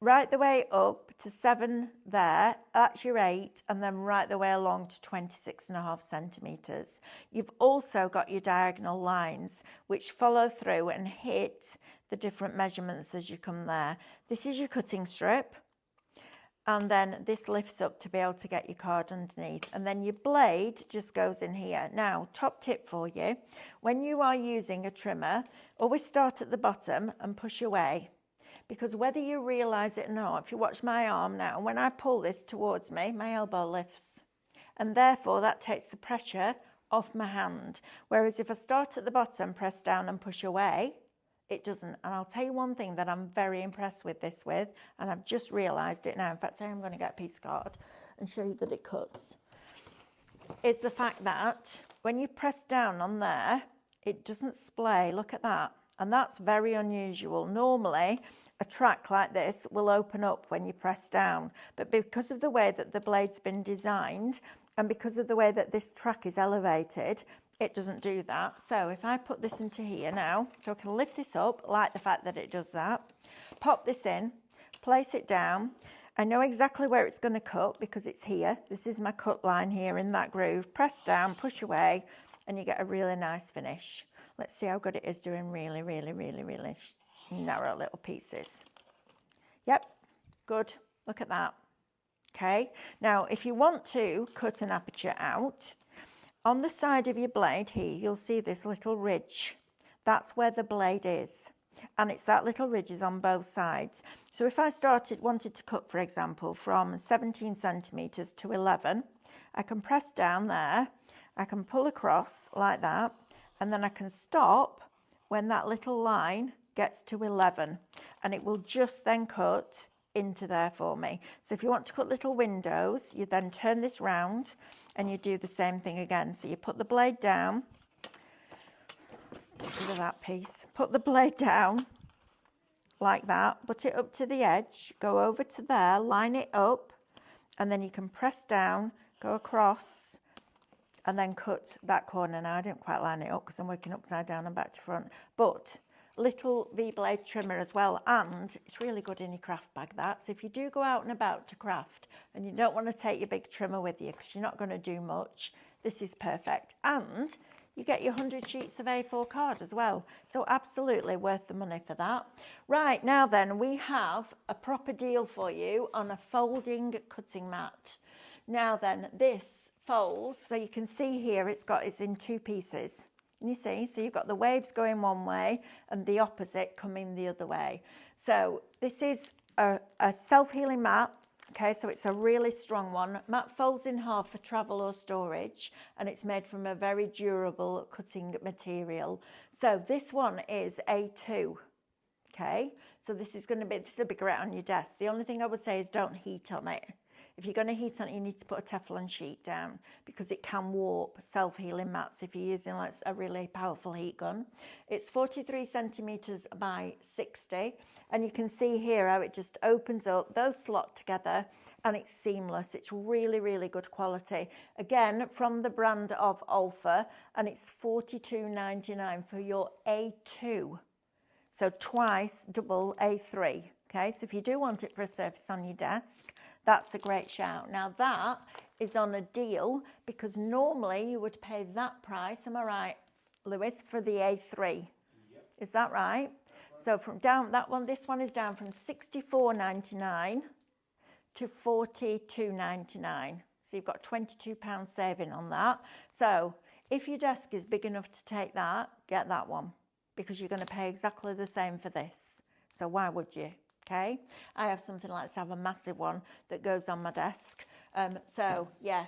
[SPEAKER 1] right the way up to 7 there, that's your 8, and then right the way along to 26.5 centimetres. You've also got your diagonal lines which follow through and hit the different measurements as you come there. This is your cutting strip, and then this lifts up to be able to get your card underneath, and then your blade just goes in here. Now, top tip for you, when you are using a trimmer, always start at the bottom and push away. Because whether you realise it or not, if you watch my arm now, when I pull this towards me, my elbow lifts. And therefore, that takes the pressure off my hand. Whereas if I start at the bottom, press down and push away, it doesn't. And I'll tell you one thing that I'm very impressed with this with, and I've just realised it now. In fact, I am going to get a piece of card and show you that it cuts. Is the fact that when you press down on there, it doesn't splay. Look at that. And that's very unusual. Normally, a track like this will open up when you press down, but because of the way that the blade's been designed and because of the way that this track is elevated, it doesn't do that. So if I put this into here now, so I can lift this up, like the fact that it does that, pop this in, place it down. I know exactly where it's going to cut because it's here. This is my cut line here in that groove. Press down, push away, and you get a really nice finish. Let's see how good it is doing really, really, really, really narrow little pieces. Yep, good. Look at that. Okay, now if you want to cut an aperture out, on the side of your blade here, you'll see this little ridge. That's where the blade is. And it's that little ridge is on both sides. So if I wanted to cut, for example, from 17 centimetres to 11, I can press down there, I can pull across like that, and then I can stop when that little line gets to 11, and it will just then cut into there for me. So if you want to cut little windows, you then turn this round and you do the same thing again. So you put the blade down, rid of that piece, put the blade down like that, put it up to the edge, go over to there, line it up, and then you can press down, go across, and then cut that corner. Now I didn't quite line it up because I'm working upside down and back to front, but little V-blade trimmer as well, and it's really good in your craft bag, that. So if you do go out and about to craft and you don't want to take your big trimmer with you because you're not going to do much, this is perfect. And you get your 100 sheets of A4 card as well, so absolutely worth the money for that. Right, now then, we have a proper deal for you on a folding cutting mat. Now then, this folds, so you can see here it's in 2 pieces. You see, so you've got the waves going one way and the opposite coming the other way. So this is a self-healing mat. Okay, so it's a really strong one. Mat folds in half for travel or storage, and it's made from a very durable cutting material. So this one is A2. Okay, so this will be great on your desk. The only thing I would say is don't heat on it. If you're going to heat on it, you need to put a Teflon sheet down because it can warp self-healing mats if you're using like a really powerful heat gun. It's 43 centimetres by 60, and you can see here how it just opens up, those slot together, and it's seamless. It's really, really good quality. Again, from the brand of Olfa, and it's $42.99 for your A2. So twice double A3. Okay, so if you do want it for a surface on your desk, that's a great shout. Now that is on a deal because normally you would pay that price, am I right, Lewis, for the A3?
[SPEAKER 2] Yep.
[SPEAKER 1] Is that right? So from down that one, this one is down from £64.99 to £42.99. So you've got £22 saving on that. So if your desk is big enough to take that, get that one because you're going to pay exactly the same for this. So why would you? Okay. I have something like this. I have a massive one that goes on my desk. So yeah,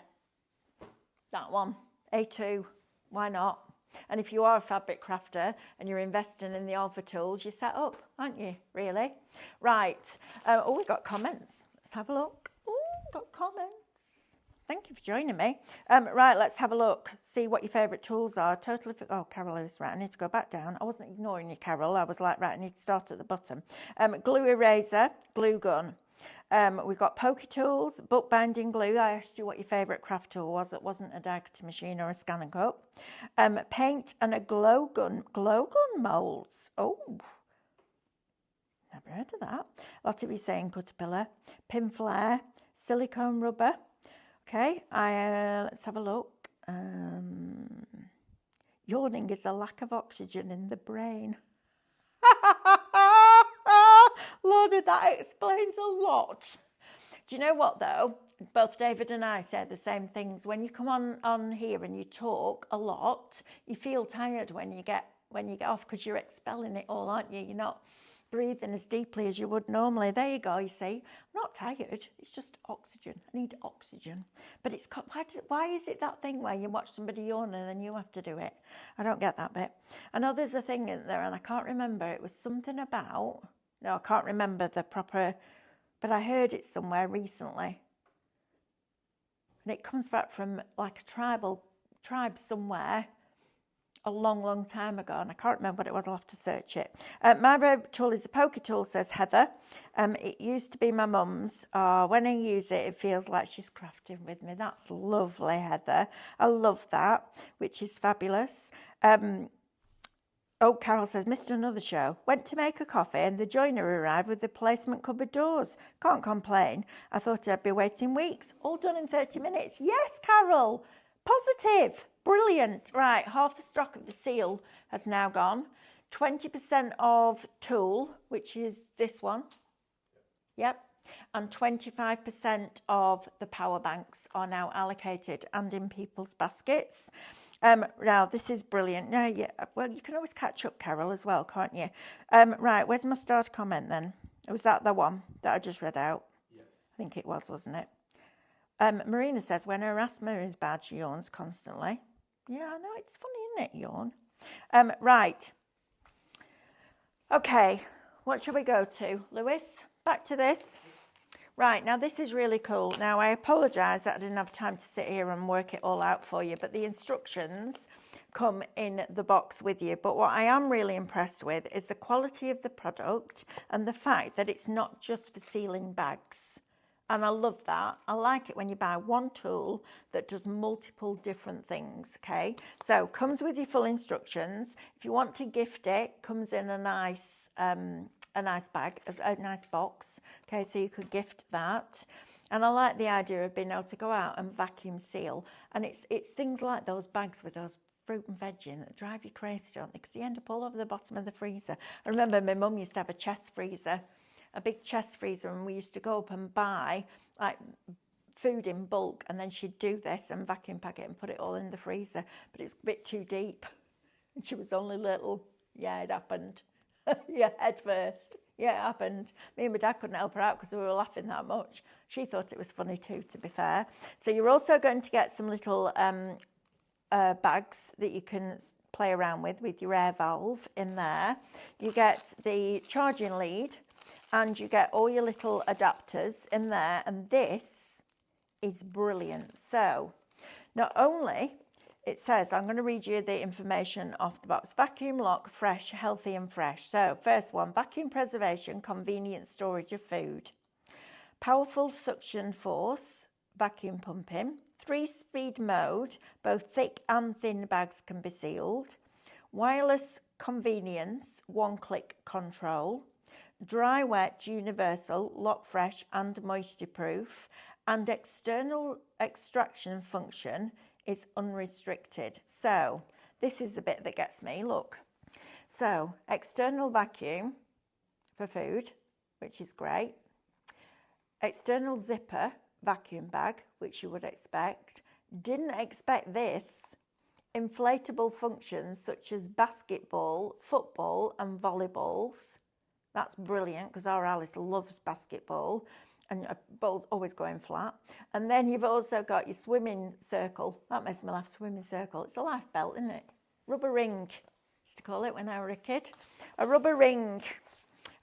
[SPEAKER 1] that one, A2, why not? And if you are a fabric crafter and you're investing in the Olva tools, you're set up, aren't you, really? Right. Oh, we've got comments. Let's have a look. Oh, got comments. Thank you for joining me. Right, let's have a look. See what your favourite tools are. Oh, Carol Lewis, right, I need to go back down. I wasn't ignoring you, Carol. I was like, right, I need to start at the bottom. Glue eraser, glue gun. We've got poker tools, bookbinding glue. I asked you what your favourite craft tool was. It wasn't a diagram machine or a scan and cut. Paint and a glow gun moulds. Oh, never heard of that. A lot of you saying Caterpillar, pin flare, silicone rubber. Okay, let's have a look. Yawning is a lack of oxygen in the brain. Lordy, that explains a lot. Do you know what though? Both David and I say the same things. When you come on here and you talk a lot, you feel tired when you get off because you're expelling it all, aren't you? You're not breathing as deeply as you would normally. There you go, you see. I'm not tired, it's just oxygen. I need oxygen. But it's why is it that thing where you watch somebody yawn and then you have to do it? I don't get that bit. I know there's a thing in there and I can't remember. It was something about, no, I can't remember the proper, but I heard it somewhere recently. And it comes back from like a tribe somewhere a long time ago, and I can't remember what it was. I'll have to search it. My favourite tool is a poker tool, says Heather. It used to be my mum's. When I use it, it feels like she's crafting with me. That's lovely, Heather. I love that, which is fabulous. Oh, Carol says, missed another show. Went to make a coffee and the joiner arrived with the placement cupboard doors. Can't complain. I thought I'd be waiting weeks. All done in 30 minutes. Yes, Carol. Positive. Brilliant. Right, half the stock of the seal has now gone. 20% of tulle, which is this one. Yep. And 25% of the power banks are now allocated and in people's baskets. Now, this is brilliant. No, yeah, well, you can always catch up, Carol, as well, can't you? Right, where's my start comment then? Was that the one that I just read out?
[SPEAKER 2] Yes.
[SPEAKER 1] I think it was, wasn't it? Marina says, when her asthma is bad, she yawns constantly. Yeah, I know, it's funny, isn't it, yawn? Right. Okay, what shall we go to? Lewis, back to this. Right, now this is really cool. Now, I apologise that I didn't have time to sit here and work it all out for you, but the instructions come in the box with you. But what I am really impressed with is the quality of the product and the fact that it's not just for sealing bags. And I love that. I like it when you buy one tool that does multiple different things, okay? So, comes with your full instructions. If you want to gift it, comes in a nice bag, a nice box, okay? So you could gift that. And I like the idea of being able to go out and vacuum seal. And it's things like those bags with those fruit and veg in that drive you crazy, don't they? Because you end up all over the bottom of the freezer. I remember my mum used to have a chest freezer, a big chest freezer, and we used to go up and buy like food in bulk, and then she'd do this and vacuum pack it and put it all in the freezer, but it's a bit too deep and she was only little. Yeah, it happened. Yeah, head first. Yeah, it happened. Me and my dad couldn't help her out because we were laughing that much. She thought it was funny too, to be fair. So you're also going to get some little bags that you can play around with your air valve in there. You get the charging lead, and you get all your little adapters in there, and this is brilliant. So not only it says, I'm going to read you the information off the box. Vacuum lock, fresh, healthy and fresh. So first one, vacuum preservation, convenient storage of food. Powerful suction force, vacuum pumping. 3-speed mode, both thick and thin bags can be sealed. Wireless convenience, one-click control. Dry wet universal, lock fresh and moisture proof, and external extraction function is unrestricted. So this is the bit that gets me, look. So external vacuum for food, which is great. External zipper vacuum bag, which you would expect. Didn't expect this. Inflatable functions such as basketball, football and volleyballs. That's brilliant because our Alice loves basketball and a ball's always going flat. And then you've also got your swimming circle. That makes me laugh, swimming circle. It's a life belt, isn't it? Rubber ring, used to call it when I was a kid. A rubber ring.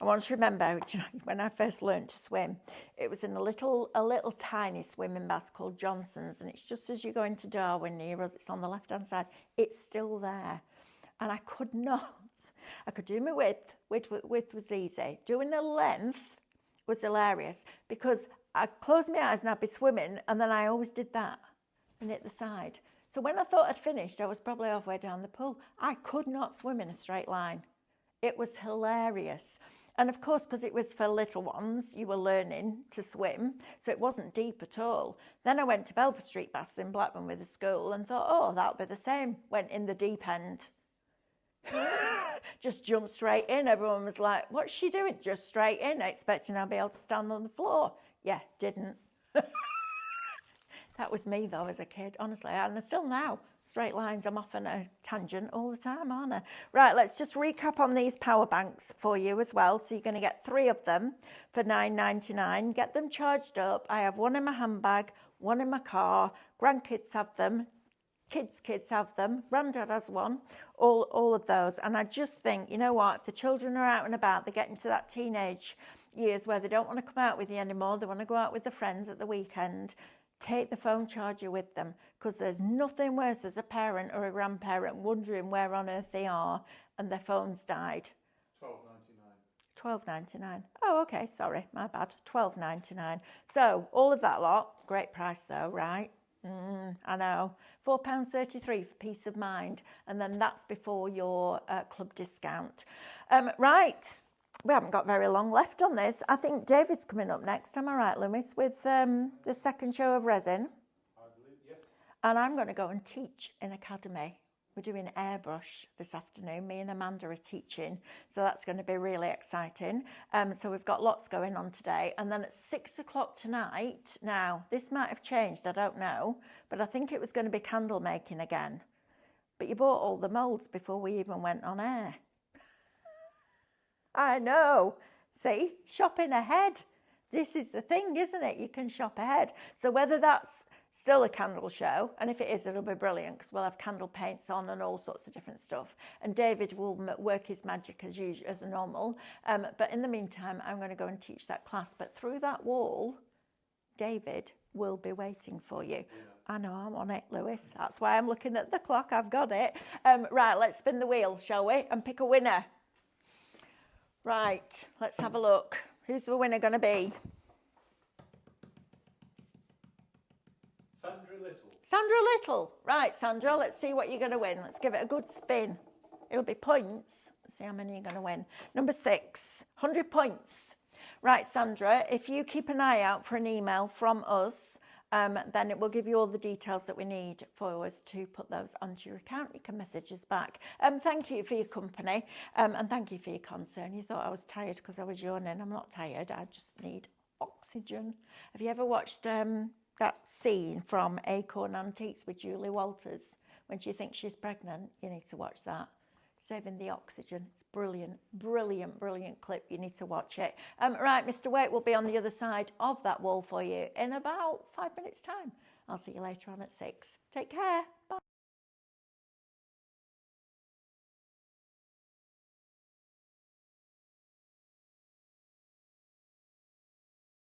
[SPEAKER 1] I want to remember when I first learned to swim, it was in a little tiny swimming bath called Johnson's, and it's just as you go into Darwin near us, it's on the left-hand side. It's still there. And I could not. I could do my width was easy. Doing the length was hilarious because I'd close my eyes and I'd be swimming, and then I always did that and hit the side. So when I thought I'd finished, I was probably halfway down the pool. I could not swim in a straight line. It was hilarious. And of course, because it was for little ones, you were learning to swim, so it wasn't deep at all. Then I went to Belper Street Baths in Blackburn with the school and thought, oh, that'll be the same. Went in the deep end. Just jumped straight in. Everyone was like, what's she doing? Just straight in, expecting I'd be able to stand on the floor. Yeah, didn't. That was me, though, as a kid, honestly. And still now, straight lines, I'm off on a tangent all the time, aren't I? Right, let's just recap on these power banks for you as well. So you're going to get 3 of them for $9.99. Get them charged up. I have 1 in my handbag, 1 in my car. Grandkids have them. Kids have them. Granddad has one. All of those. And I just think, you know what? If the children are out and about, they're getting to that teenage years where they don't want to come out with you anymore. They want to go out with their friends at the weekend. Take the phone charger with them, because there's nothing worse as a parent or a grandparent wondering where on earth they are and their phone's died. $12.99. Oh, okay, sorry, my bad. $12.99. So all of that lot, great price though, right? I know. £4.33 for peace of mind, and then that's before your club discount. Right. We haven't got very long left on this. I think David's coming up next. Am I right, Lewis, with the second show of resin?
[SPEAKER 2] I believe, yes.
[SPEAKER 1] And I'm going to go and teach in Academy. We're doing airbrush this afternoon. Me and Amanda are teaching, so that's going to be really exciting. So we've got lots going on today. And then at 6 o'clock tonight, now this might have changed, I don't know, but I think it was going to be candle making again. But you bought all the moulds before we even went on air. I know. See, shopping ahead. This is the thing, isn't it? You can shop ahead. So whether that's still a candle show, and if it is, it'll be brilliant because we'll have candle paints on and all sorts of different stuff. And David will work his magic as usual, as normal. But in the meantime, I'm going to go and teach that class. But through that wall, David will be waiting for you. Yeah. I know, I'm on it, Lewis. That's why I'm looking at the clock. I've got it. Right, let's spin the wheel, shall we? And pick a winner. Right, let's have a look. Who's the winner going to be?
[SPEAKER 2] Sandra Little.
[SPEAKER 1] Sandra Little. Right, Sandra, let's see what you're going to win. Let's give it a good spin. It'll be points. Let's see how many you're going to win. Number 6, 100 points. Right, Sandra, if you keep an eye out for an email from us, then it will give you all the details that we need for us to put those onto your account. You can message us back. Thank you for your company, and thank you for your concern. You thought I was tired because I was yawning. I'm not tired. I just need oxygen. Have you ever watched that scene from Acorn Antiques with Julie Walters when she thinks she's pregnant? You need to watch that. Saving the oxygen. It's brilliant, brilliant, brilliant clip. You need to watch it. Right, Mr. Waite will be on the other side of that wall for you in about 5 minutes' time. I'll see you later on at 6. Take care. Bye.